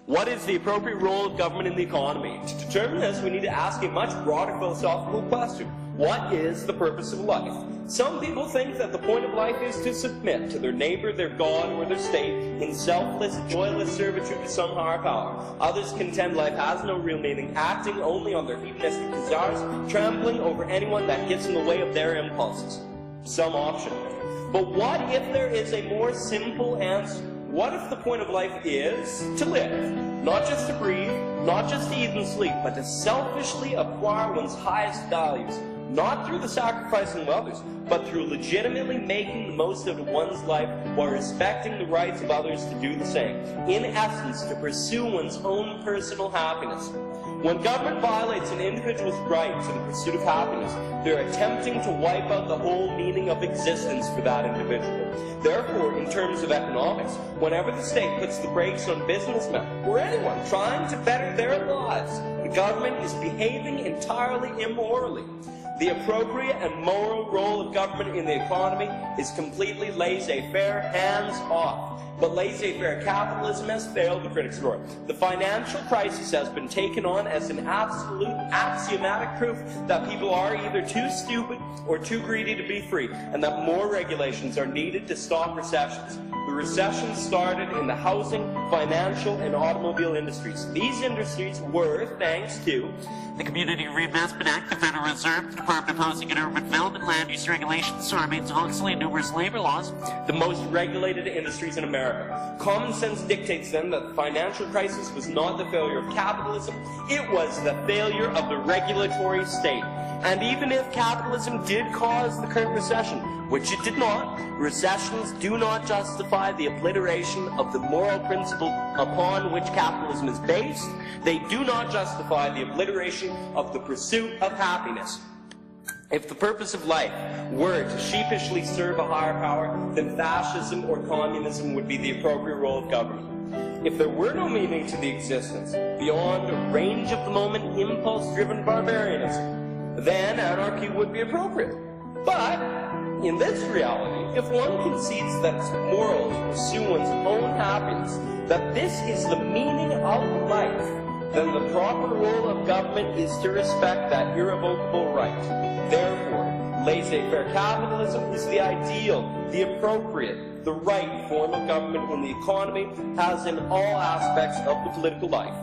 What is the appropriate role of government in the economy? To determine this, we need to ask a much broader philosophical question. What is the purpose of life? Some people think that the point of life is to submit to their neighbor, their God, or their state in selfless, joyless servitude to some higher power. Others contend life has no real meaning, acting only on their hedonistic desires, trampling over anyone that gets in the way of their impulses. Some option. But what if there is a more simple answer? What if the point of life is to live, not just to breathe, not just to eat and sleep, but to selfishly acquire one's highest values, not through the sacrificing of others, but through legitimately making the most of one's life while respecting the rights of others to do the same. In essence, to pursue one's own personal happiness. When government violates an individual's right to the pursuit of happiness, they're attempting to wipe out the whole meaning of existence for that individual. Therefore, in terms of economics, whenever the state puts the brakes on businessmen or anyone trying to better their lives, the government is behaving entirely immorally. The appropriate and moral role of government in the economy is completely laissez-faire, hands-off. But laissez-faire capitalism has failed, the critics roar. The financial crisis has been taken on as an absolute axiomatic proof that people are either too stupid or too greedy to be free, and that more regulations are needed to stop recessions. The recession started in the housing, financial, and automobile industries. These industries were, thanks to the Community Reinvestment Act, the Federal Reserve, the Department of Housing and Urban Development, Land Use Regulations, Sarbanes-Oxley, and numerous labor laws, the most regulated industries in America. Common sense dictates then that the financial crisis was not the failure of capitalism, it was the failure of the regulatory state. And even if capitalism did cause the current recession, which it did not, recessions do not justify the obliteration of the moral principle upon which capitalism is based. They do not justify the obliteration of the pursuit of happiness. If the purpose of life were to sheepishly serve a higher power, then fascism or communism would be the appropriate role of government. If there were no meaning to the existence beyond range of the moment impulse-driven barbarianism, then anarchy would be appropriate. But in this reality, if one concedes that it's moral to pursue one's own happiness, that this is the meaning of life, then the proper role of government is to respect that irrevocable right. Therefore, laissez-faire capitalism is the ideal, the appropriate, the right form of government in the economy, as in all aspects of the political life.